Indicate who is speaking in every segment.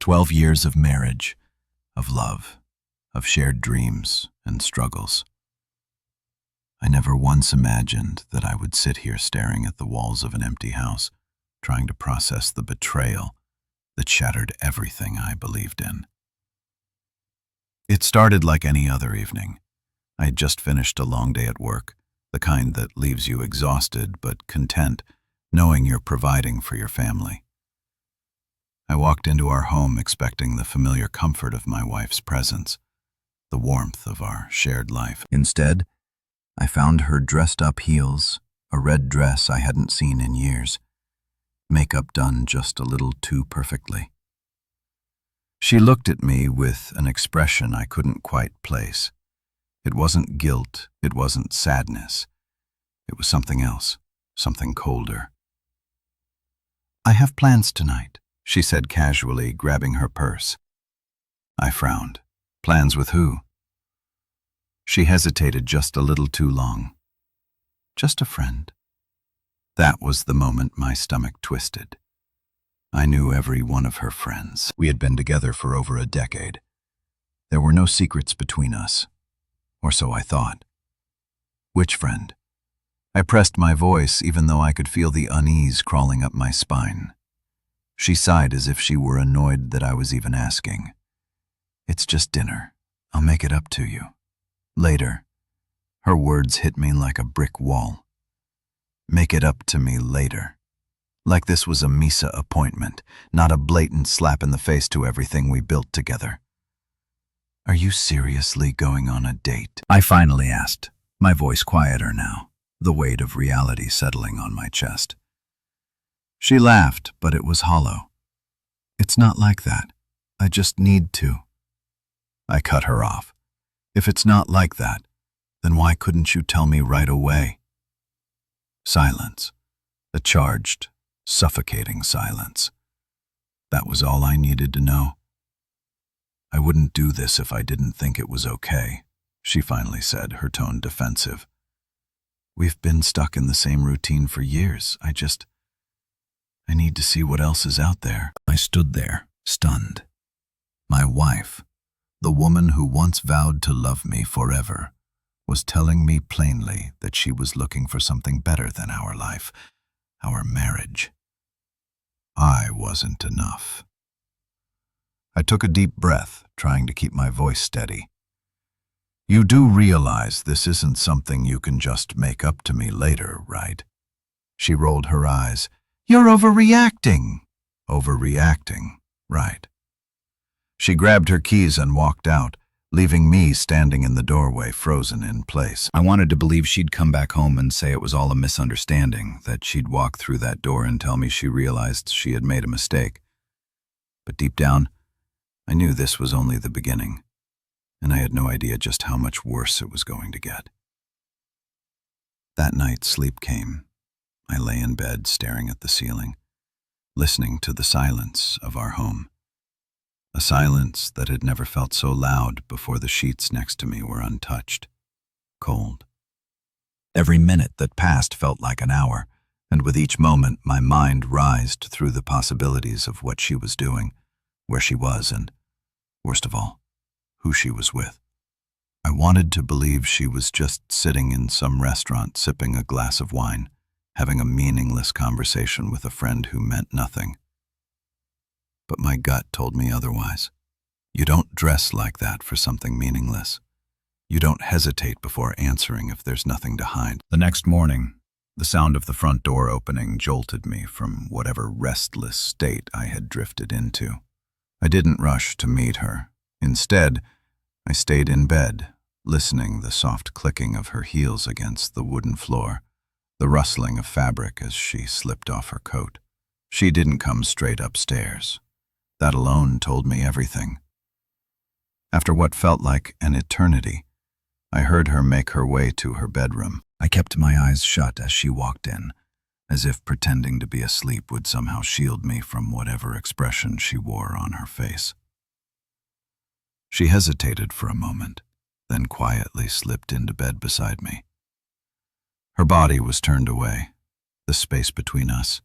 Speaker 1: 12 years of marriage, of love, of shared dreams and struggles. I never once imagined that I would sit here staring at the walls of an empty house, trying to process the betrayal that shattered everything I believed in. It started like any other evening. I had just finished a long day at work, the kind that leaves you exhausted but content, knowing you're providing for your family. I walked into our home expecting the familiar comfort of my wife's presence, the warmth of our shared life. Instead, I found her dressed up heels, a red dress I hadn't seen in years, makeup done just a little too perfectly. She looked at me with an expression I couldn't quite place. It wasn't guilt, it wasn't sadness. It was something else, something colder. "I have plans tonight," she said casually, grabbing her purse. I frowned. Plans with who? She hesitated just a little too long. "Just a friend." That was the moment my stomach twisted. I knew every one of her friends. We had been together for over a decade. There were no secrets between us, or so I thought. Which friend? I pressed my voice even though I could feel the unease crawling up my spine. She sighed as if she were annoyed that I was even asking. "It's just dinner. I'll make it up to you. Later." Her words hit me like a brick wall. Make it up to me later. Like this was a Misa appointment, not a blatant slap in the face to everything we built together. "Are you seriously going on a date?" I finally asked, my voice quieter now, the weight of reality settling on my chest. She laughed, but it was hollow. "It's not like that. I just need to." I cut her off. "If it's not like that, then why couldn't you tell me right away?" Silence. A charged, suffocating silence. That was all I needed to know. "I wouldn't do this if I didn't think it was okay," she finally said, her tone defensive. "We've been stuck in the same routine for years. I need to see what else is out there." I stood there, stunned. My wife, the woman who once vowed to love me forever, was telling me plainly that she was looking for something better than our life, our marriage. I wasn't enough. I took a deep breath, trying to keep my voice steady. "You do realize this isn't something you can just make up to me later, right?" She rolled her eyes. "You're overreacting." "Overreacting, right." She grabbed her keys and walked out, leaving me standing in the doorway, frozen in place. I wanted to believe she'd come back home and say it was all a misunderstanding, that she'd walk through that door and tell me she realized she had made a mistake. But deep down, I knew this was only the beginning, and I had no idea just how much worse it was going to get. That night, sleep came. I lay in bed, staring at the ceiling, listening to the silence of our home. A silence that had never felt so loud before the sheets next to me were untouched, cold. Every minute that passed felt like an hour, and with each moment my mind rised through the possibilities of what she was doing, where she was, and, worst of all, who she was with. I wanted to believe she was just sitting in some restaurant sipping a glass of wine, having a meaningless conversation with a friend who meant nothing. But my gut told me otherwise. You don't dress like that for something meaningless. You don't hesitate before answering if there's nothing to hide. The next morning, the sound of the front door opening jolted me from whatever restless state I had drifted into. I didn't rush to meet her. Instead, I stayed in bed, listening the soft clicking of her heels against the wooden floor, the rustling of fabric as she slipped off her coat. She didn't come straight upstairs. That alone told me everything. After what felt like an eternity, I heard her make her way to her bedroom. I kept my eyes shut as she walked in, as if pretending to be asleep would somehow shield me from whatever expression she wore on her face. She hesitated for a moment, then quietly slipped into bed beside me. Her body was turned away, the space between us,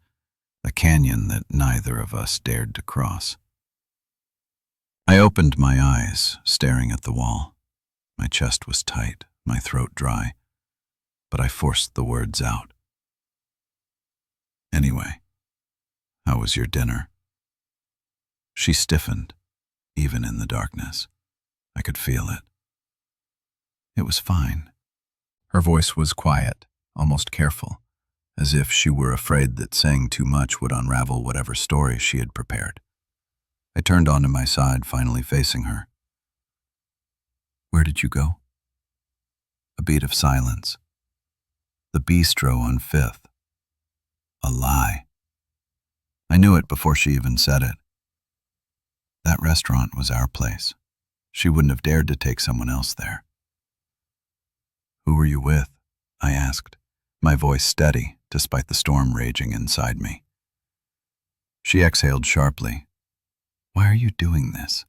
Speaker 1: a canyon that neither of us dared to cross. I opened my eyes, staring at the wall. My chest was tight, my throat dry, but I forced the words out. Anyway, how was your dinner? She stiffened, even in the darkness. I could feel it. It was fine. Her voice was quiet, almost careful, as if she were afraid that saying too much would unravel whatever story she had prepared. I turned onto my side, finally facing her. Where did you go? A beat of silence. The bistro on Fifth. A lie. I knew it before she even said it. That restaurant was our place. She wouldn't have dared to take someone else there. Who were you with? I asked, my voice steady despite the storm raging inside me. She exhaled sharply. Why are you doing this?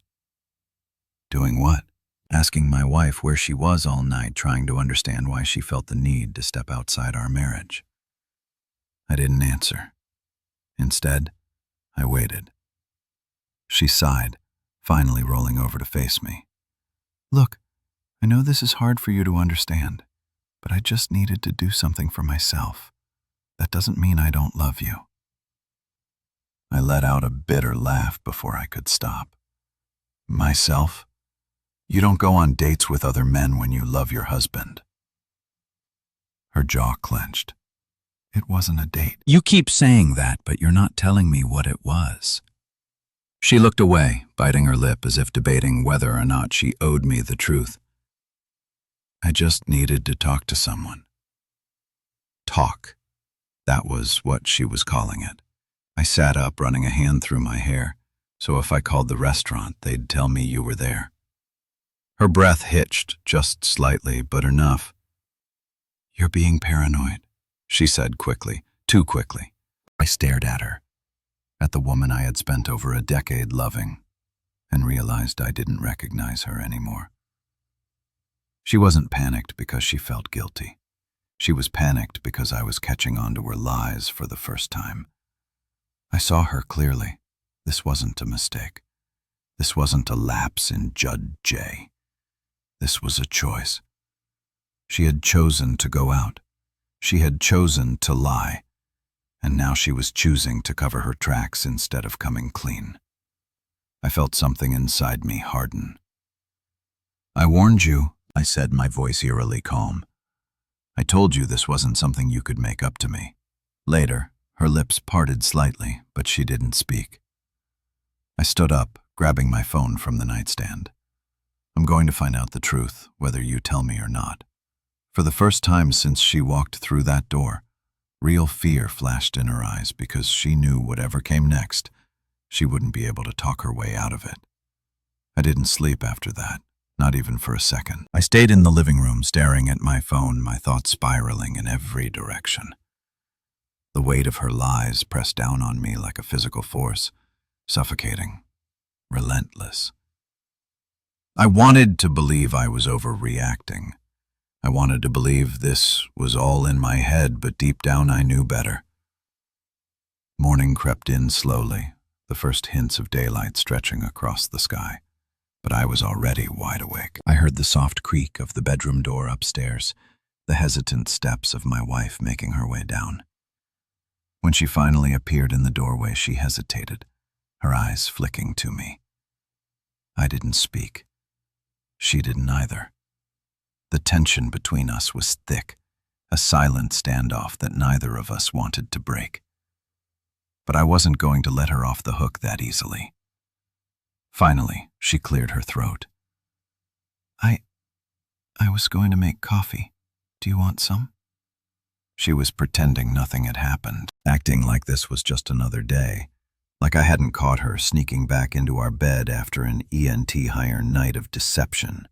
Speaker 1: Doing what? Asking my wife where she was all night, trying to understand why she felt the need to step outside our marriage. I didn't answer. Instead, I waited. She sighed, finally rolling over to face me. Look, I know this is hard for you to understand, but I just needed to do something for myself. That doesn't mean I don't love you. I let out a bitter laugh before I could stop. Myself? You don't go on dates with other men when you love your husband. Her jaw clenched. It wasn't a date. You keep saying that, but you're not telling me what it was. She looked away, biting her lip as if debating whether or not she owed me the truth. I just needed to talk to someone. Talk. That was what she was calling it. I sat up, running a hand through my hair, so if I called the restaurant, they'd tell me you were there. Her breath hitched, just slightly, but enough. You're being paranoid, she said quickly, too quickly. I stared at her, at the woman I had spent over a decade loving, and realized I didn't recognize her anymore. She wasn't panicked because she felt guilty. She was panicked because I was catching on to her lies for the first time. I saw her clearly. This wasn't a mistake. This wasn't a lapse in Judd J. This was a choice. She had chosen to go out. She had chosen to lie. And now she was choosing to cover her tracks instead of coming clean. I felt something inside me harden. I warned you, I said, my voice eerily calm. I told you this wasn't something you could make up to me. Later, her lips parted slightly, but she didn't speak. I stood up, grabbing my phone from the nightstand. I'm going to find out the truth, whether you tell me or not. For the first time since she walked through that door, real fear flashed in her eyes because she knew whatever came next, she wouldn't be able to talk her way out of it. I didn't sleep after that, not even for a second. I stayed in the living room staring at my phone, my thoughts spiraling in every direction. The weight of her lies pressed down on me like a physical force, suffocating, relentless. I wanted to believe I was overreacting. I wanted to believe this was all in my head, but deep down I knew better. Morning crept in slowly, the first hints of daylight stretching across the sky, but I was already wide awake. I heard the soft creak of the bedroom door upstairs, the hesitant steps of my wife making her way down. When she finally appeared in the doorway, she hesitated, her eyes flicking to me. I didn't speak. She didn't either. The tension between us was thick, a silent standoff that neither of us wanted to break. But I wasn't going to let her off the hook that easily. Finally, she cleared her throat. I was going to make coffee. Do you want some? She was pretending nothing had happened, acting like this was just another day, like I hadn't caught her sneaking back into our bed after an ENT hire night of deception.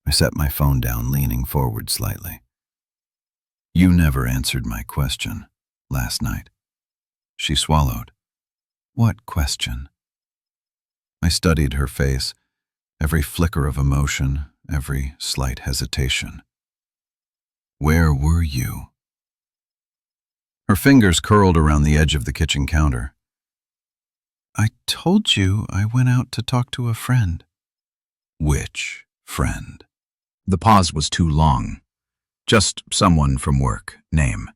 Speaker 1: I set my phone down, leaning forward slightly. You never answered my question last night. She swallowed. What question? I studied her face, every flicker of emotion, every slight hesitation. Where were you? Her fingers curled around the edge of the kitchen counter. I told you I went out to talk to a friend. Which friend? The pause was too long. Just someone from work. Name.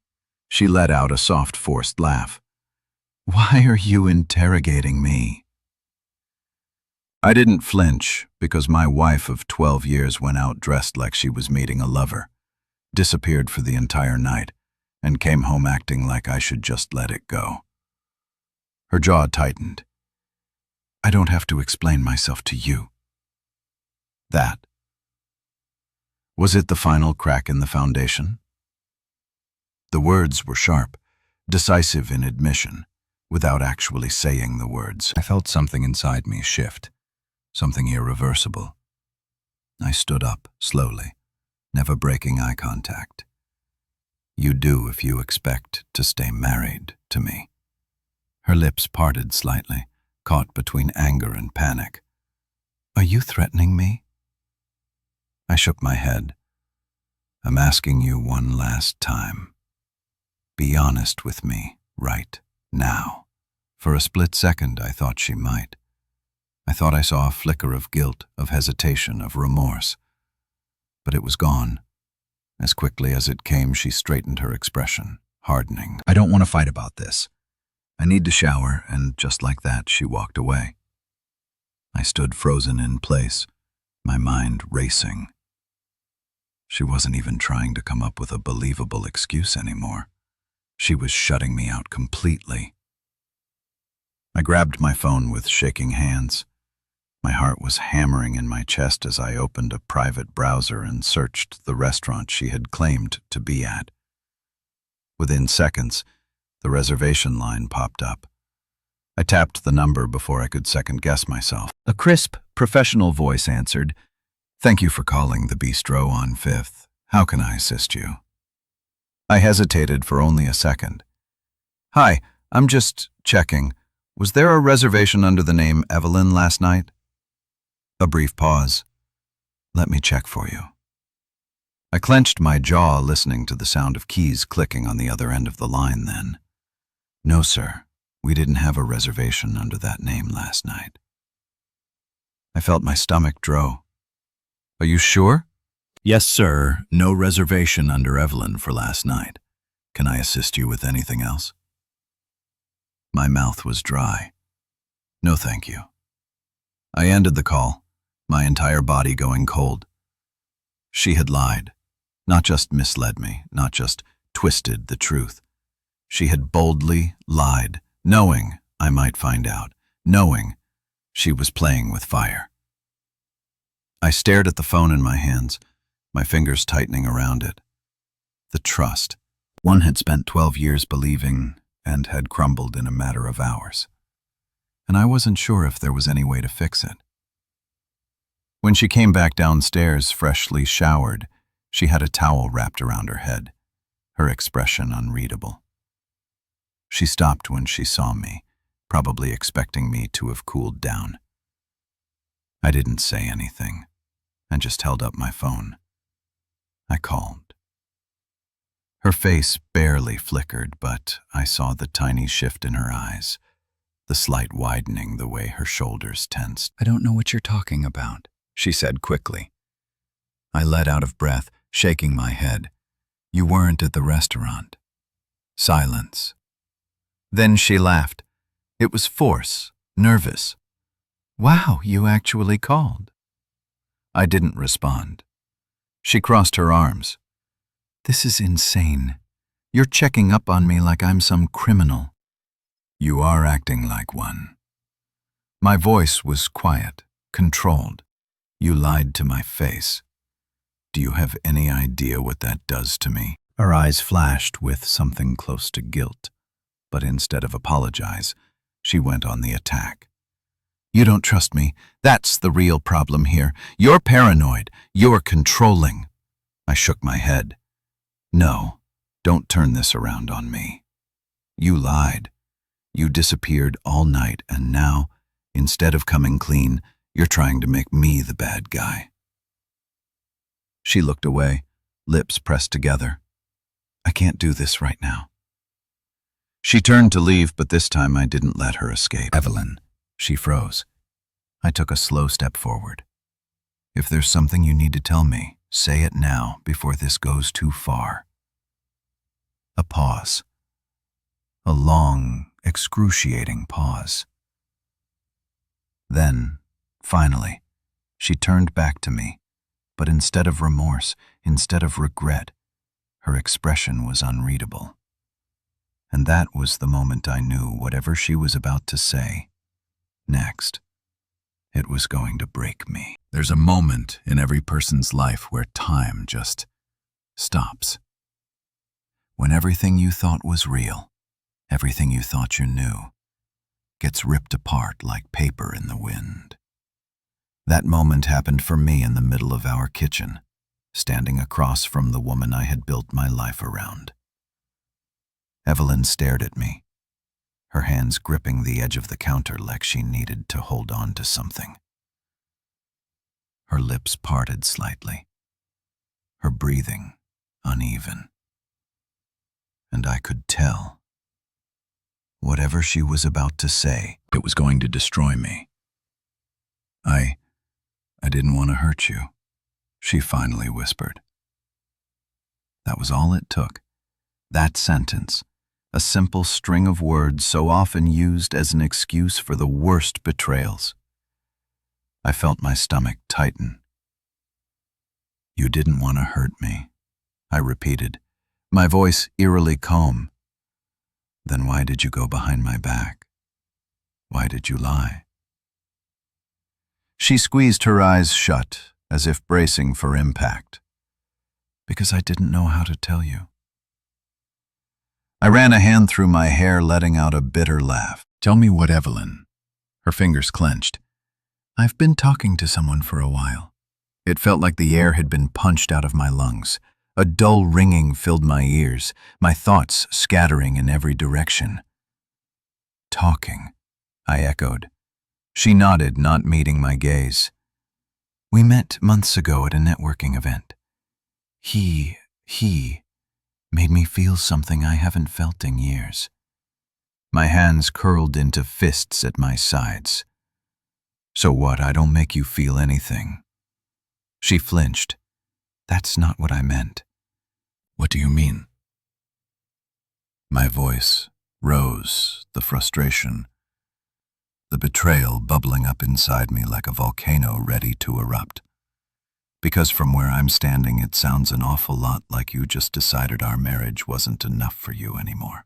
Speaker 1: She let out a soft, forced laugh. Why are you interrogating me? I didn't flinch because my wife of 12 years went out dressed like she was meeting a lover, disappeared for the entire night, and came home acting like I should just let it go. Her jaw tightened. I don't have to explain myself to you. That. Was it the final crack in the foundation? The words were sharp, decisive in admission, without actually saying the words. I felt something inside me shift, something irreversible. I stood up, slowly, never breaking eye contact. You do if you expect to stay married to me. Her lips parted slightly, caught between anger and panic. Are you threatening me? I shook my head. I'm asking you one last time. Be honest with me, right now. For a split second, I thought she might. I thought I saw a flicker of guilt, of hesitation, of remorse. But it was gone. As quickly as it came, she straightened her expression, hardening. I don't want to fight about this. I need to shower, and just like that, she walked away. I stood frozen in place, my mind racing. She wasn't even trying to come up with a believable excuse anymore. She was shutting me out completely. I grabbed my phone with shaking hands. My heart was hammering in my chest as I opened a private browser and searched the restaurant she had claimed to be at. Within seconds, the reservation line popped up. I tapped the number before I could second-guess myself. A crisp, professional voice answered, "Thank you for calling the bistro on 5th. How can I assist you?" I hesitated for only a second. "Hi, I'm just checking. Was there a reservation under the name Evelyn last night?" A brief pause. "Let me check for you." I clenched my jaw listening to the sound of keys clicking on the other end of the line then. "No, sir. We didn't have a reservation under that name last night." I felt my stomach drow. "Are you sure?" "Yes, sir. No reservation under Evelyn for last night. Can I assist you with anything else?" My mouth was dry. "No, thank you." I ended the call, my entire body going cold. She had lied. Not just misled me, not just twisted the truth. She had boldly lied, knowing I might find out, knowing she was playing with fire. I stared at the phone in my hands, my fingers tightening around it. The trust. One had spent 12 years believing and had crumbled in a matter of hours. And I wasn't sure if there was any way to fix it. When she came back downstairs, freshly showered, she had a towel wrapped around her head, her expression unreadable. She stopped when she saw me, probably expecting me to have cooled down. I didn't say anything, and just held up my phone. I called. Her face barely flickered, but I saw the tiny shift in her eyes, the slight widening the way her shoulders tensed. "I don't know what you're talking about," she said quickly. I let out of breath, shaking my head. "You weren't at the restaurant." Silence. Then she laughed. It was forced, nervous. "Wow, you actually called." I didn't respond. She crossed her arms. "This is insane. You're checking up on me like I'm some criminal." "You are acting like one." My voice was quiet, controlled. "You lied to my face. Do you have any idea what that does to me?" Her eyes flashed with something close to guilt, but instead of apologize, she went on the attack. "You don't trust me. That's the real problem here. You're paranoid. You're controlling." I shook my head. "No, don't turn this around on me. You lied. You disappeared all night, and now, instead of coming clean, you're trying to make me the bad guy." She looked away, lips pressed together. "I can't do this right now." She turned to leave, but this time I didn't let her escape. "Evelyn, She froze. I took a slow step forward. If there's something you need to tell me, say it now before this goes too far. A pause. A long, excruciating pause. Then, finally, she turned back to me, but instead of remorse, instead of regret, her expression was unreadable. And that was the moment I knew whatever she was about to say next, it was going to break me. There's a moment in every person's life where time just stops. When everything you thought was real, everything you thought you knew, gets ripped apart like paper in the wind. That moment happened for me in the middle of our kitchen, standing across from the woman I had built my life around. Evelyn stared at me, her hands gripping the edge of the counter like she needed to hold on to something. Her lips parted slightly, her breathing uneven. And I could tell. Whatever she was about to say, it was going to destroy me. I didn't want to hurt you, she finally whispered. That was all it took. That sentence, a simple string of words so often used as an excuse for the worst betrayals. I felt my stomach tighten. You didn't want to hurt me, I repeated, my voice eerily calm. Then why did you go behind my back? Why did you lie? She squeezed her eyes shut, as if bracing for impact. Because I didn't know how to tell you. I ran a hand through my hair, letting out a bitter laugh. Tell me what, Evelyn? Her fingers clenched. I've been talking to someone for a while. It felt like the air had been punched out of my lungs. A dull ringing filled my ears, my thoughts scattering in every direction. Talking, I echoed. She nodded, not meeting my gaze. We met months ago at a networking event. He made me feel something I haven't felt in years. My hands curled into fists at my sides. So what, I don't make you feel anything? She flinched. That's not what I meant. What do you mean? My voice rose, the frustration, the betrayal bubbling up inside me like a volcano ready to erupt. Because from where I'm standing, it sounds an awful lot like you just decided our marriage wasn't enough for you anymore.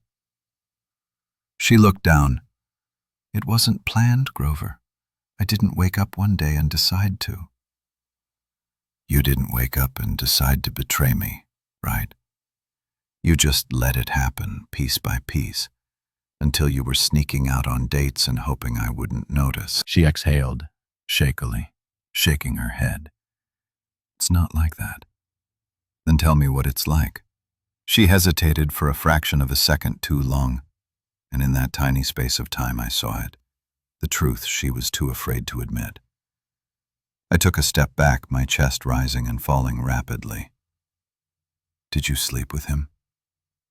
Speaker 1: She looked down. It wasn't planned, Grover. I didn't wake up one day and decide to. You didn't wake up and decide to betray me, right? You just let it happen, piece by piece, until you were sneaking out on dates and hoping I wouldn't notice. She exhaled, shakily, shaking her head. It's not like that. Then tell me what it's like. She hesitated for a fraction of a second too long, and in that tiny space of time I saw it, the truth she was too afraid to admit. I took a step back, my chest rising and falling rapidly. Did you sleep with him?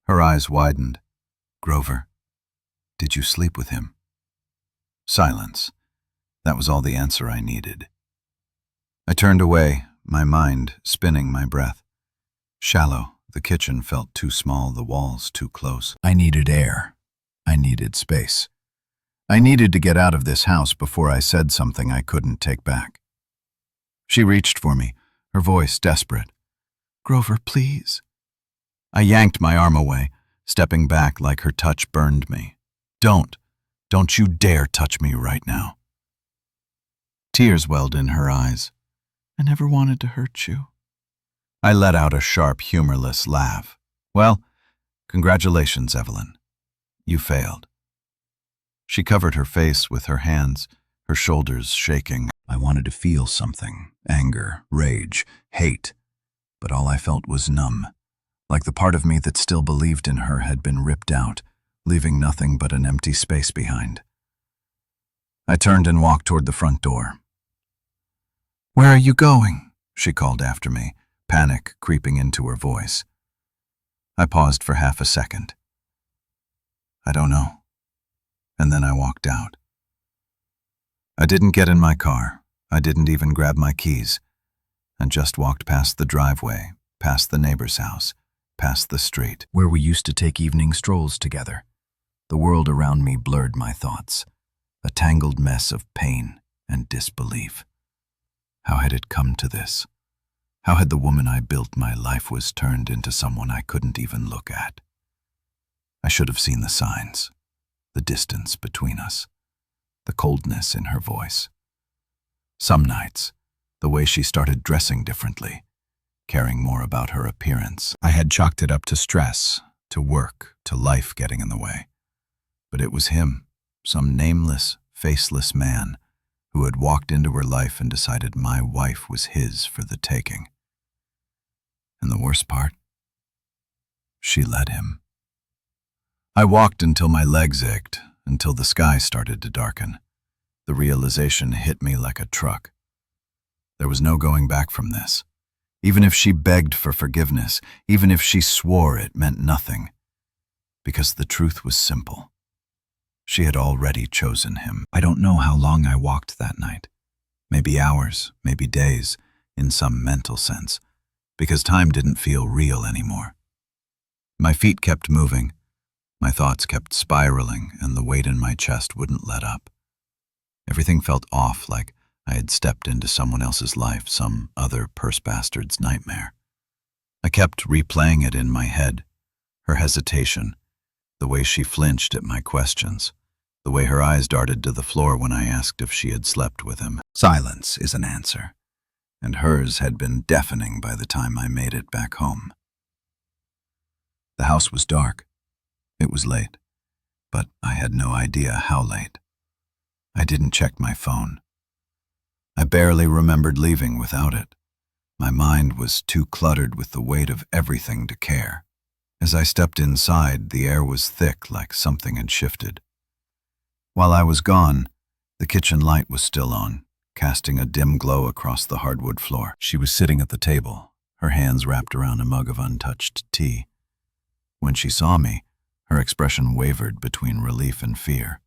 Speaker 1: Her eyes widened. Grover, did you sleep with him? Silence. That was all the answer I needed. I turned away, my mind spinning my breath. Shallow, the kitchen felt too small, the walls too close. I needed air. I needed space. I needed to get out of this house before I said something I couldn't take back. She reached for me, her voice desperate. Grover, please. I yanked my arm away, stepping back like her touch burned me. Don't you dare touch me right now. Tears welled in her eyes. I never wanted to hurt you. I let out a sharp, humorless laugh. Well, congratulations, Evelyn. You failed. She covered her face with her hands, her shoulders shaking. I wanted to feel something, anger, rage, hate, but all I felt was numb, like the part of me that still believed in her had been ripped out, leaving nothing but an empty space behind. I turned and walked toward the front door. Where are you going? She called after me, panic creeping into her voice. I paused for half a second. I don't know. And then I walked out. I didn't get in my car. I didn't even grab my keys, and just walked past the driveway, past the neighbor's house, past the street, where we used to take evening strolls together. The world around me blurred my thoughts, a tangled mess of pain and disbelief. How had it come to this? How had the woman I built my life was turned into someone I couldn't even look at? I should have seen the signs, the distance between us, the coldness in her voice. Some nights, the way she started dressing differently, caring more about her appearance. I had chalked it up to stress, to work, to life getting in the way. But it was him, some nameless, faceless man, who had walked into her life and decided my wife was his for the taking. And the worst part? She let him. I walked until my legs ached, until the sky started to darken. The realization hit me like a truck. There was no going back from this. Even if she begged for forgiveness, even if she swore, it meant nothing. Because the truth was simple. She had already chosen him. I don't know how long I walked that night. Maybe hours, maybe days, in some mental sense, because time didn't feel real anymore. My feet kept moving, my thoughts kept spiraling, and the weight in my chest wouldn't let up. Everything felt off, like I had stepped into someone else's life, some other purse bastard's nightmare. I kept replaying it in my head, her hesitation, the way she flinched at my questions, the way her eyes darted to the floor when I asked if she had slept with him. Silence is an answer, and hers had been deafening by the time I made it back home. The house was dark. It was late, but I had no idea how late. I didn't check my phone. I barely remembered leaving without it. My mind was too cluttered with the weight of everything to care. As I stepped inside, the air was thick, like something had shifted. While I was gone, the kitchen light was still on, casting a dim glow across the hardwood floor. She was sitting at the table, her hands wrapped around a mug of untouched tea. When she saw me, her expression wavered between relief and fear.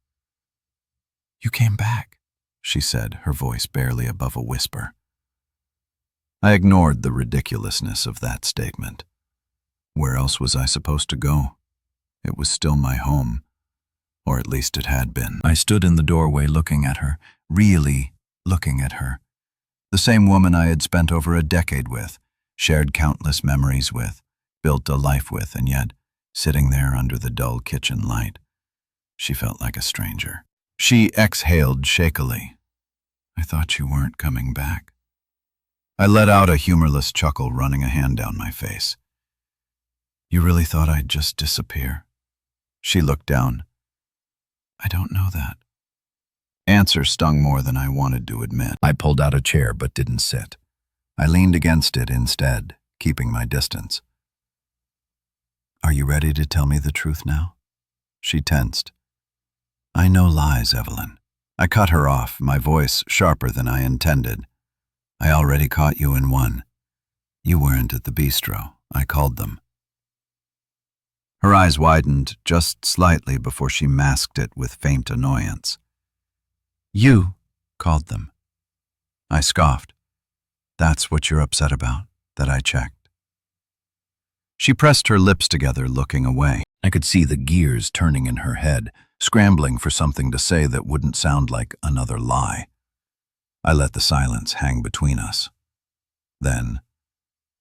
Speaker 1: "You came back," she said, her voice barely above a whisper. I ignored the ridiculousness of that statement. Where else was I supposed to go? It was still my home, or at least it had been. I stood in the doorway looking at her, really looking at her. The same woman I had spent over a decade with, shared countless memories with, built a life with, and yet, sitting there under the dull kitchen light, she felt like a stranger. She exhaled shakily. "I thought you weren't coming back." I let out a humorless chuckle, running a hand down my face. "You really thought I'd just disappear?" She looked down. "I don't know that." Answer stung more than I wanted to admit. I pulled out a chair but didn't sit. I leaned against it instead, keeping my distance. "Are you ready to tell me the truth now?" She tensed. "I know lies, Evelyn." I cut her off, my voice sharper than I intended. "I already caught you in one. You weren't at the bistro. I called them." Her eyes widened just slightly before she masked it with faint annoyance. "You called them." I scoffed. "That's what you're upset about, that I checked." She pressed her lips together, looking away. I could see the gears turning in her head, scrambling for something to say that wouldn't sound like another lie. I let the silence hang between us. Then,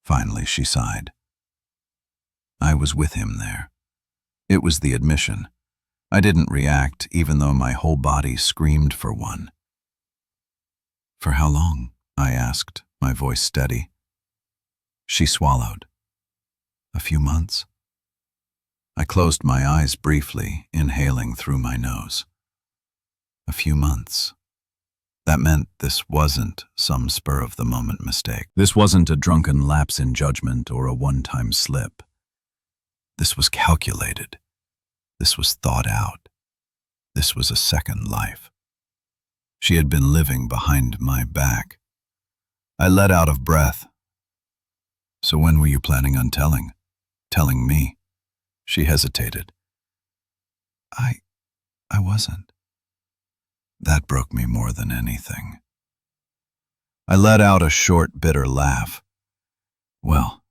Speaker 1: finally, she sighed. I was with him there. It was the admission. I didn't react, even though my whole body screamed for one. "For how long?" I asked, my voice steady. She swallowed. "A few months." I closed my eyes briefly, inhaling through my nose. A few months. That meant this wasn't some spur-of-the-moment mistake. This wasn't a drunken lapse in judgment or a one-time slip. This was calculated. This was thought out. This was a second life. She had been living behind my back. I let out of breath. "So when were you planning on telling? Telling me?" She hesitated. I wasn't. That broke me more than anything. I let out a short, bitter laugh. Well,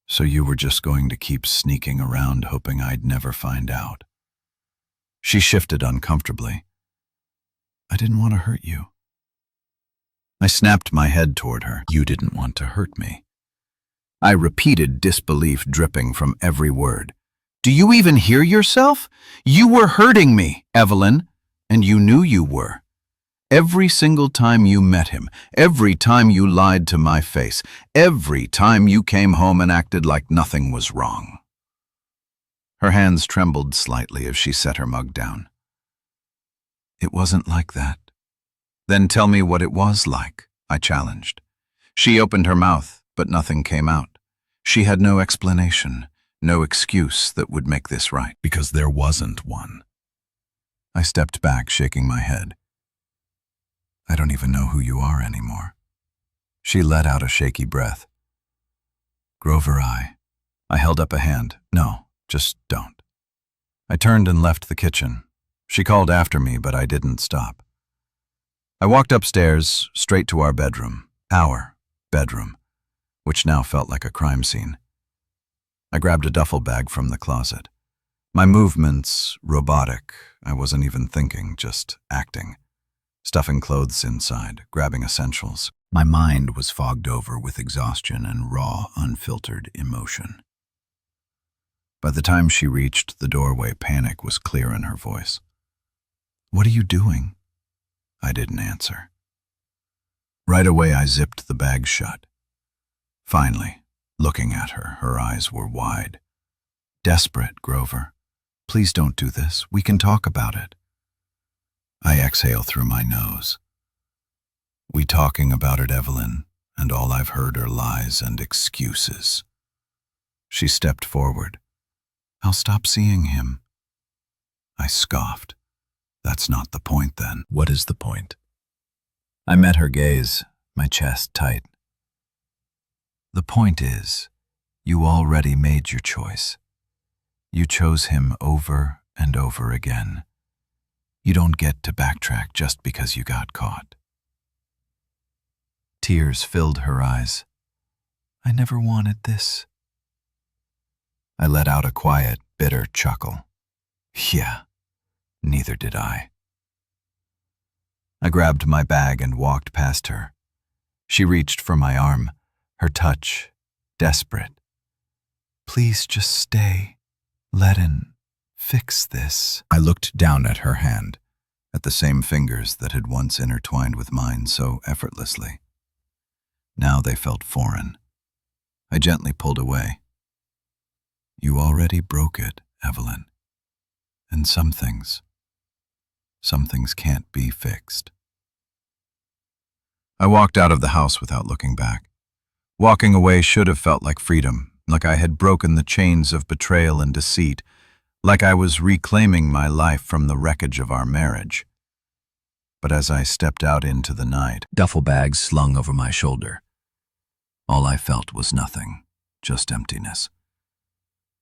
Speaker 1: so you were just going to keep sneaking around hoping I'd never find out. She shifted uncomfortably. I didn't want to hurt you. I snapped my head toward her. You didn't want to hurt me. I repeated, disbelief dripping from every word. Do you even hear yourself? You were hurting me, Evelyn, and you knew you were. Every single time you met him, every time you lied to my face, every time you came home and acted like nothing was wrong. Her hands trembled slightly as she set her mug down. It wasn't like that. Then tell me what it was like, I challenged. She opened her mouth, but nothing came out. She had no explanation, no excuse that would make this right, because there wasn't one. I stepped back, shaking my head. I don't even know who you are anymore. She let out a shaky breath. Grover, I held up a hand. No, just don't. I turned and left the kitchen. She called after me, but I didn't stop. I walked upstairs, straight to our bedroom, which now felt like a crime scene. I grabbed a duffel bag from the closet. My movements, robotic. I wasn't even thinking, just acting. Stuffing clothes inside, grabbing essentials. My mind was fogged over with exhaustion and raw, unfiltered emotion. By the time she reached the doorway, panic was clear in her voice. What are you doing? I didn't answer. Right away, I zipped the bag shut. Finally, looking at her, her eyes were wide. Desperate, Grover. Please don't do this. We can talk about it. I exhale through my nose. We talking about it, Evelyn, and all I've heard are lies and excuses. She stepped forward. I'll stop seeing him. I scoffed. That's not the point, then. What is the point? I met her gaze, my chest tight. The point is, you already made your choice. You chose him over and over again. You don't get to backtrack just because you got caught. Tears filled her eyes. I never wanted this. I let out a quiet, bitter chuckle. Yeah. Neither did I. I grabbed my bag and walked past her. She reached for my arm, her touch desperate. Please just stay. Let'n fix this. I looked down at her hand, at the same fingers that had once intertwined with mine so effortlessly. Now they felt foreign. I gently pulled away. You already broke it, Evelyn. And some things can't be fixed. I walked out of the house without looking back. Walking away should have felt like freedom, like I had broken the chains of betrayal and deceit, like I was reclaiming my life from the wreckage of our marriage. But as I stepped out into the night, duffel bags slung over my shoulder, all I felt was nothing, just emptiness.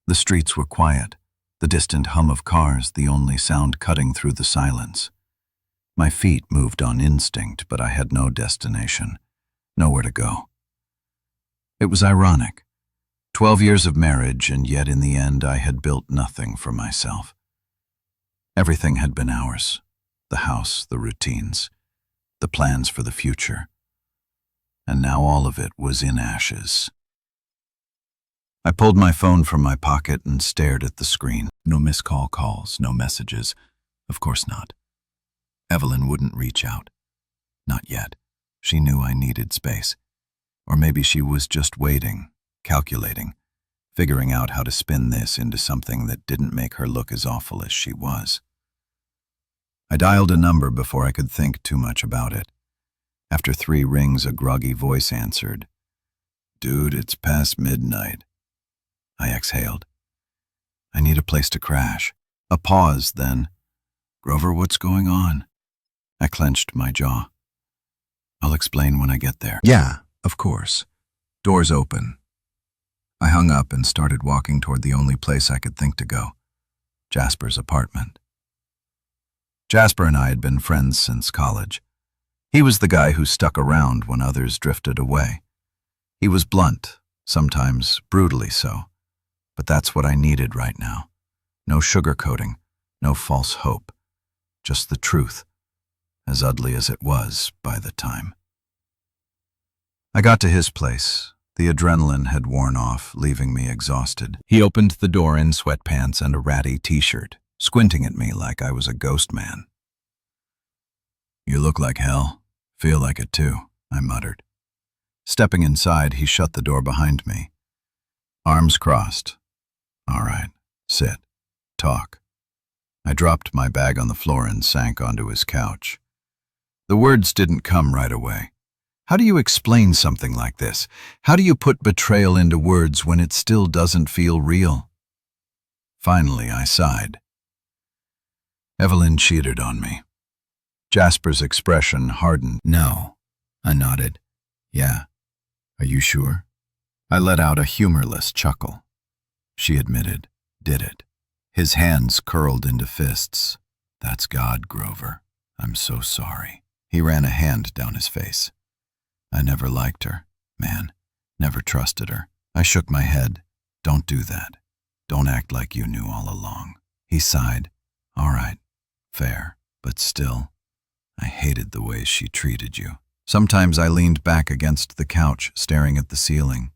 Speaker 1: The streets were quiet. The distant hum of cars, the only sound cutting through the silence. My feet moved on instinct, but I had no destination, nowhere to go. It was ironic. 12 years of marriage, and yet in the end I had built nothing for myself. Everything had been ours. The house, the routines, the plans for the future. And now all of it was in ashes. I pulled my phone from my pocket and stared at the screen. No missed calls, no messages. Of course not. Evelyn wouldn't reach out. Not yet. She knew I needed space. Or maybe she was just waiting, calculating, figuring out how to spin this into something that didn't make her look as awful as she was. I dialed a number before I could think too much about it. After 3 rings, a groggy voice answered. Dude, it's past midnight. I exhaled. I need a place to crash. A pause, then. Grover, what's going on? I clenched my jaw. I'll explain when I get there. Yeah, of course. Doors open. I hung up and started walking toward the only place I could think to go. Jasper's apartment. Jasper and I had been friends since college. He was the guy who stuck around when others drifted away. He was blunt, sometimes brutally so, but that's what I needed right now. No sugarcoating, no false hope, just the truth, as ugly as it was by the time. I got to his place. The adrenaline had worn off, leaving me exhausted. He opened the door in sweatpants and a ratty t-shirt, squinting at me like I was a ghost man. "You look like hell. Feel like it too," I muttered. Stepping inside, he shut the door behind me. Arms crossed. "All right, sit. Talk." I dropped my bag on the floor and sank onto his couch. The words didn't come right away. How do you explain something like this? How do you put betrayal into words when it still doesn't feel real? Finally, I sighed. Evelyn cheated on me. Jasper's expression hardened. "No." I nodded. "Yeah. Are you sure?" I let out a humorless chuckle. She admitted. "Did it." His hands curled into fists. "That's God, Grover. I'm so sorry." He ran a hand down his face. "I never liked her, man. Never trusted her." I shook my head. "Don't do that. Don't act like you knew all along." He sighed. "All right. Fair. But still, I hated the way she treated you." Sometimes I leaned back against the couch, staring at the ceiling.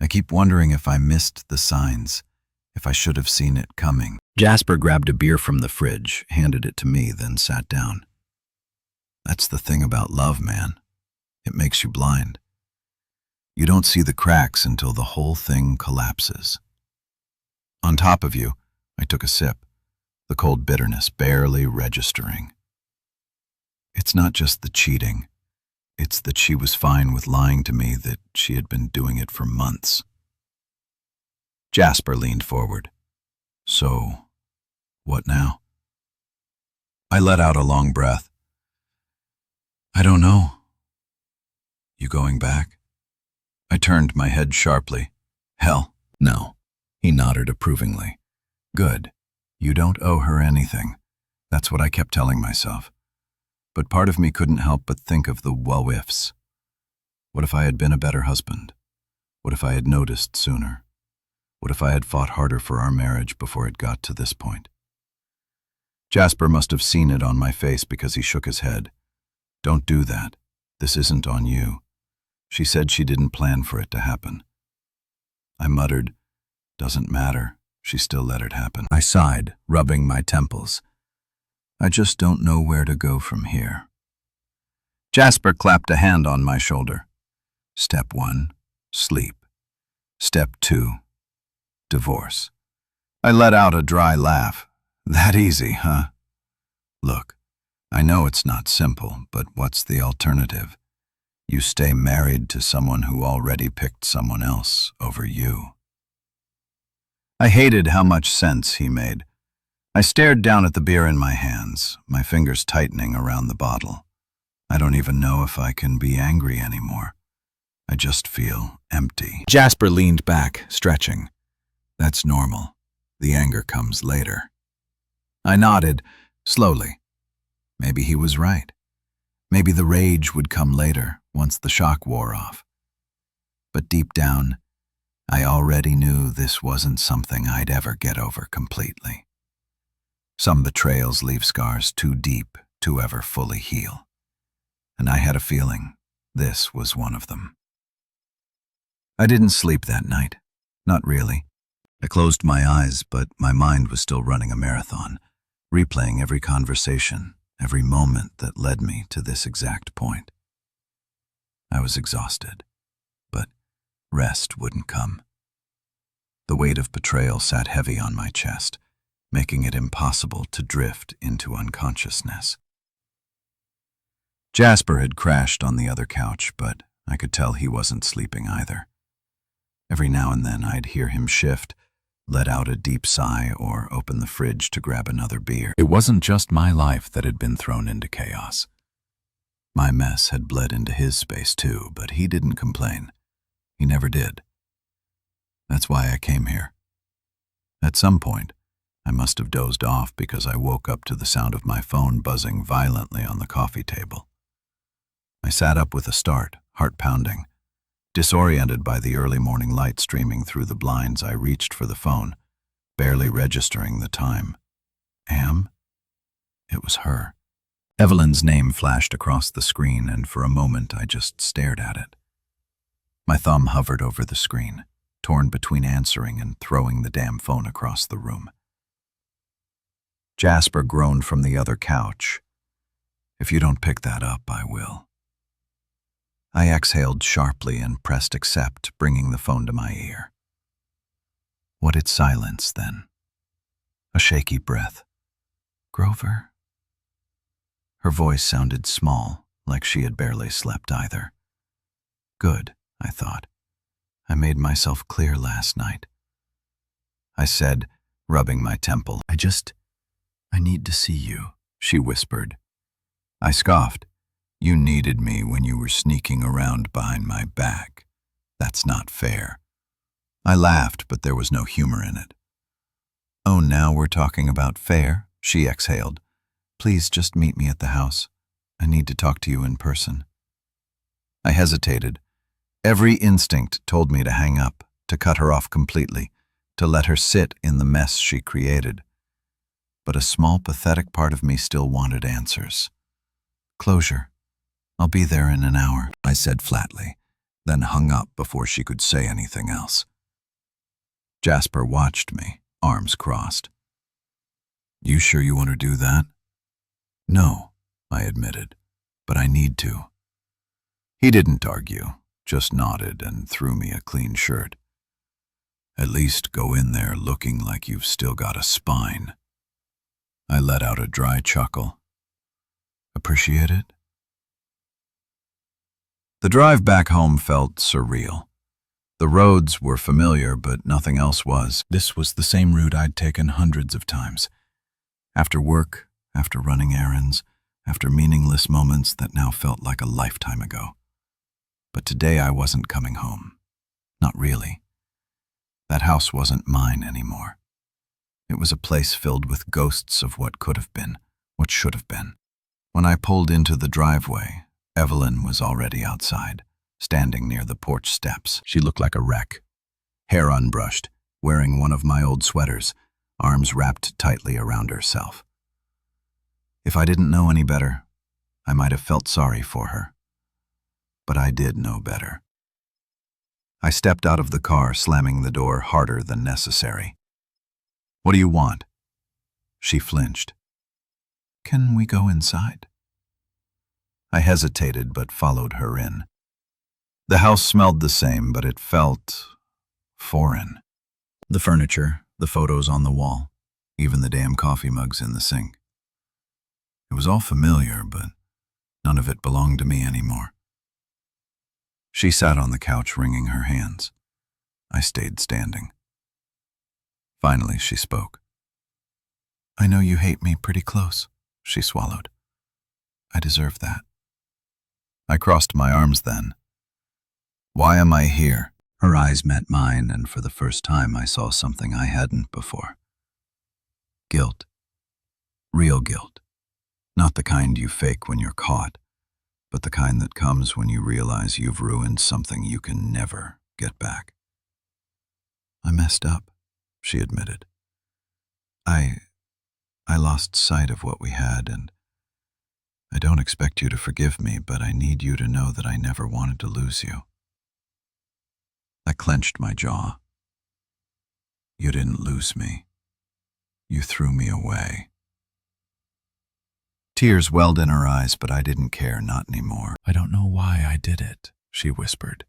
Speaker 1: I keep wondering if I missed the signs, if I should have seen it coming. Jasper grabbed a beer from the fridge, handed it to me, then sat down. "That's the thing about love, man. It makes you blind. You don't see the cracks until the whole thing collapses." On top of you, I took a sip, the cold bitterness barely registering. It's not just the cheating. It's that she was fine with lying to me that she had been doing it for months. Jasper leaned forward. "So, what now?" I let out a long breath. "I don't know." "You going back?" I turned my head sharply. "Hell, no." He nodded approvingly. "Good. You don't owe her anything." That's what I kept telling myself. But part of me couldn't help but think of the what-ifs. What if I had been a better husband? What if I had noticed sooner? What if I had fought harder for our marriage before it got to this point? Jasper must have seen it on my face because he shook his head. "Don't do that. This isn't on you. She said she didn't plan for it to happen." I muttered, "Doesn't matter. She still let it happen." I sighed, rubbing my temples. I just don't know where to go from here. Jasper clapped a hand on my shoulder. "Step 1, sleep. Step 2, divorce." I let out a dry laugh. "That easy, huh?" "Look, I know it's not simple, but what's the alternative? You stay married to someone who already picked someone else over you." I hated how much sense he made. I stared down at the beer in my hands, my fingers tightening around the bottle. I don't even know if I can be angry anymore. I just feel empty. Jasper leaned back, stretching. "That's normal. The anger comes later." I nodded, slowly. Maybe he was right. Maybe the rage would come later, once the shock wore off. But deep down, I already knew this wasn't something I'd ever get over completely. Some betrayals leave scars too deep to ever fully heal. And I had a feeling this was one of them. I didn't sleep that night. Not really. I closed my eyes, but my mind was still running a marathon, replaying every conversation, every moment that led me to this exact point. I was exhausted, but rest wouldn't come. The weight of betrayal sat heavy on my chest, making it impossible to drift into unconsciousness. Jasper had crashed on the other couch, but I could tell he wasn't sleeping either. Every now and then I'd hear him shift, let out a deep sigh, or open the fridge to grab another beer. It wasn't just my life that had been thrown into chaos. My mess had bled into his space too, but he didn't complain. He never did. That's why I came here. At some point, I must have dozed off because I woke up to the sound of my phone buzzing violently on the coffee table. I sat up with a start, heart pounding. Disoriented by the early morning light streaming through the blinds, I reached for the phone, barely registering the time. Am? It was her. Evelyn's name flashed across the screen, and for a moment I just stared at it. My thumb hovered over the screen, torn between answering and throwing the damn phone across the room. Jasper groaned from the other couch. If you don't pick that up, I will. I exhaled sharply and pressed accept, bringing the phone to my ear. What did silence then? A shaky breath. Grover? Her voice sounded small, like she had barely slept either. Good, I thought. I made myself clear last night. I said, rubbing my temple, I need to see you, she whispered. I scoffed. You needed me when you were sneaking around behind my back. That's not fair. I laughed, but there was no humor in it. Oh, now we're talking about fair, she exhaled. Please just meet me at the house. I need to talk to you in person. I hesitated. Every instinct told me to hang up, to cut her off completely, to let her sit in the mess she created. But a small, pathetic part of me still wanted answers. Closure. I'll be there in an hour, I said flatly, then hung up before she could say anything else. Jasper watched me, arms crossed. You sure you want to do that? No, I admitted, but I need to. He didn't argue, just nodded and threw me a clean shirt. At least go in there looking like you've still got a spine. I let out a dry chuckle. Appreciate it? The drive back home felt surreal. The roads were familiar, but nothing else was. This was the same route I'd taken hundreds of times. After work, after running errands, after meaningless moments that now felt like a lifetime ago. But today I wasn't coming home. Not really. That house wasn't mine anymore. It was a place filled with ghosts of what could have been, what should have been. When I pulled into the driveway, Evelyn was already outside, standing near the porch steps. She looked like a wreck. Hair unbrushed, wearing one of my old sweaters, arms wrapped tightly around herself. If I didn't know any better, I might have felt sorry for her. But I did know better. I stepped out of the car, slamming the door harder than necessary. What do you want? She flinched. Can we go inside? I hesitated but followed her in. The house smelled the same, but it felt foreign. The furniture, the photos on the wall, even the damn coffee mugs in the sink. It was all familiar, but none of it belonged to me anymore. She sat on the couch wringing her hands. I stayed standing. Finally, she spoke. I know you hate me pretty close, she swallowed. I deserve that. I crossed my arms then. Why am I here? Her eyes met mine, and for the first time I saw something I hadn't before. Guilt. Real guilt. Not the kind you fake when you're caught, but the kind that comes when you realize you've ruined something you can never get back. I messed up, she admitted. I lost sight of what we had, and I don't expect you to forgive me, but I need you to know that I never wanted to lose you. I clenched my jaw. You didn't lose me. You threw me away. Tears welled in her eyes, but I didn't care, not anymore. I don't know why I did it, she whispered.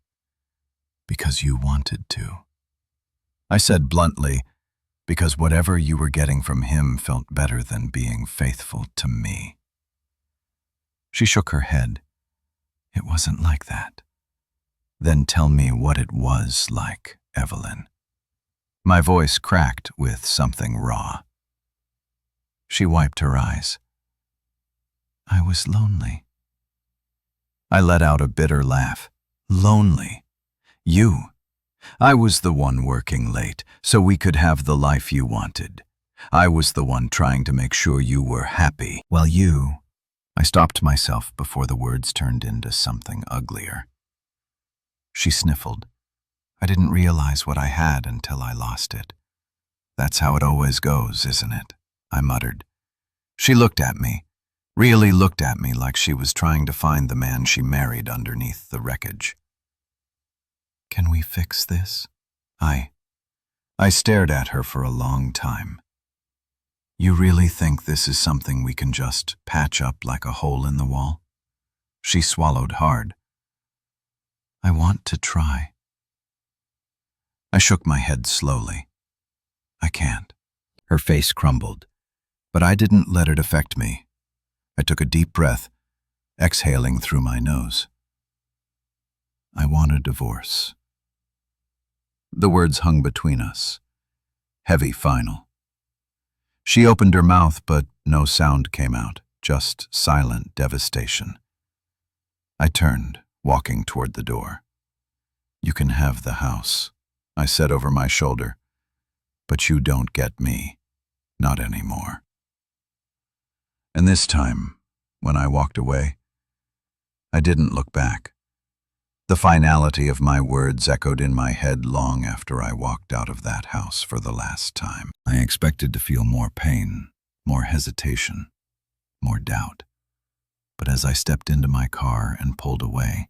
Speaker 1: Because you wanted to. I said bluntly, because whatever you were getting from him felt better than being faithful to me. She shook her head. It wasn't like that. Then tell me what it was like, Evelyn. My voice cracked with something raw. She wiped her eyes. I was lonely. I let out a bitter laugh. Lonely? You? I was the one working late, so we could have the life you wanted. I was the one trying to make sure you were happy. Well, I stopped myself before the words turned into something uglier. She sniffled. I didn't realize what I had until I lost it. That's how it always goes, isn't it? I muttered. She looked at me, really looked at me like she was trying to find the man she married underneath the wreckage. Can we fix this? I stared at her for a long time. You really think this is something we can just patch up like a hole in the wall? She swallowed hard. I want to try. I shook my head slowly. I can't. Her face crumbled, but I didn't let it affect me. I took a deep breath, exhaling through my nose. I want a divorce. The words hung between us, heavy, final. She opened her mouth, but no sound came out, just silent devastation. I turned, walking toward the door. You can have the house, I said over my shoulder, but you don't get me, not anymore. And this time, when I walked away, I didn't look back. The finality of my words echoed in my head long after I walked out of that house for the last time. I expected to feel more pain, more hesitation, more doubt. But as I stepped into my car and pulled away,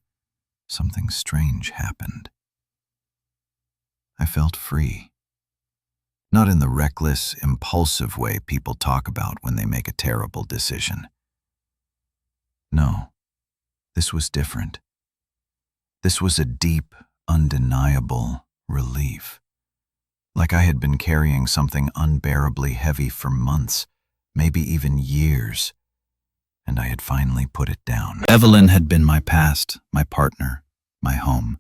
Speaker 1: something strange happened. I felt free. Not in the reckless, impulsive way people talk about when they make a terrible decision. No, this was different. This was a deep, undeniable relief. Like I had been carrying something unbearably heavy for months, maybe even years, and I had finally put it down. Evelyn had been my past, my partner, my home,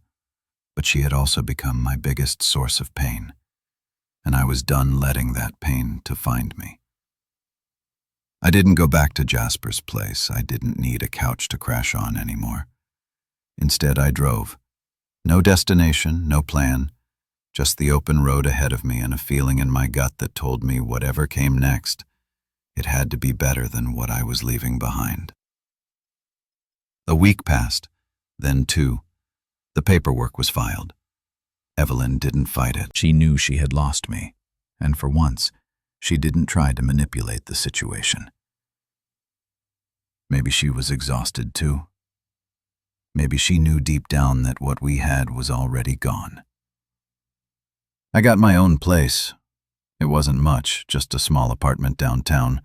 Speaker 1: but she had also become my biggest source of pain, and I was done letting that pain to find me. I didn't go back to Jasper's place. I didn't need a couch to crash on anymore. Instead, I drove. No destination, no plan, just the open road ahead of me and a feeling in my gut that told me whatever came next, it had to be better than what I was leaving behind. A week passed, then 2. The paperwork was filed. Evelyn didn't fight it. She knew she had lost me, and for once, she didn't try to manipulate the situation. Maybe she was exhausted too. Maybe she knew deep down that what we had was already gone. I got my own place. It wasn't much, just a small apartment downtown,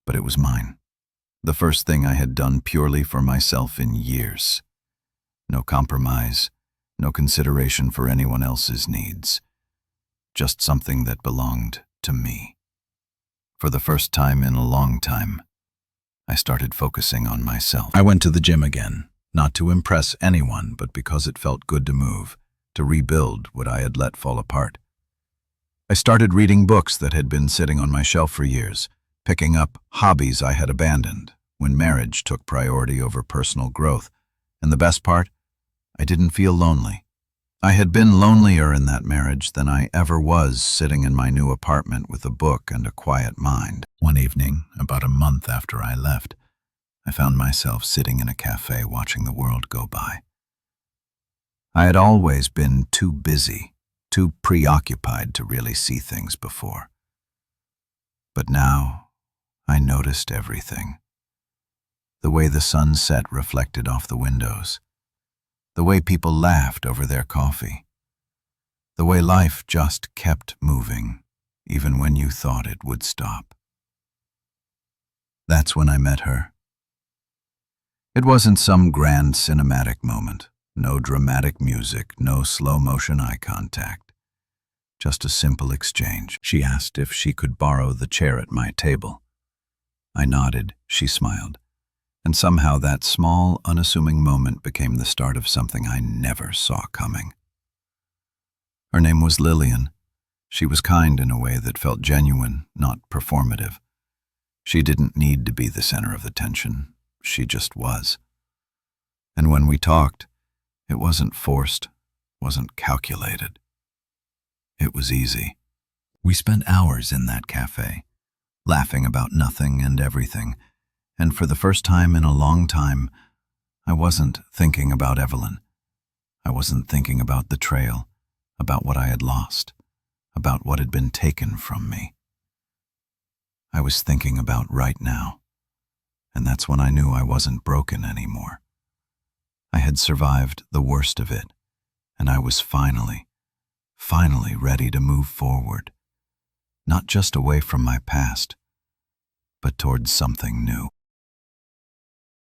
Speaker 1: but it was mine. The first thing I had done purely for myself in years. No compromise, no consideration for anyone else's needs. Just something that belonged to me. For the first time in a long time, I started focusing on myself. I went to the gym again. Not to impress anyone, but because it felt good to move, to rebuild what I had let fall apart. I started reading books that had been sitting on my shelf for years, picking up hobbies I had abandoned when marriage took priority over personal growth. And the best part? I didn't feel lonely. I had been lonelier in that marriage than I ever was sitting in my new apartment with a book and a quiet mind. One evening, about a month after I left, I found myself sitting in a cafe watching the world go by. I had always been too busy, too preoccupied to really see things before. But now, I noticed everything. The way the sunset reflected off the windows. The way people laughed over their coffee. The way life just kept moving, even when you thought it would stop. That's when I met her. It wasn't some grand cinematic moment, no dramatic music, no slow-motion eye contact. Just a simple exchange. She asked if she could borrow the chair at my table. I nodded, she smiled, and somehow that small, unassuming moment became the start of something I never saw coming. Her name was Lillian. She was kind in a way that felt genuine, not performative. She didn't need to be the center of attention. She just was. And when we talked, it wasn't forced, wasn't calculated. It was easy. We spent hours in that cafe, laughing about nothing and everything, and for the first time in a long time, I wasn't thinking about Evelyn. I wasn't thinking about the trail, about what I had lost, about what had been taken from me. I was thinking about right now, and that's when I knew I wasn't broken anymore. I had survived the worst of it, and I was finally ready to move forward, not just away from my past, but towards something new.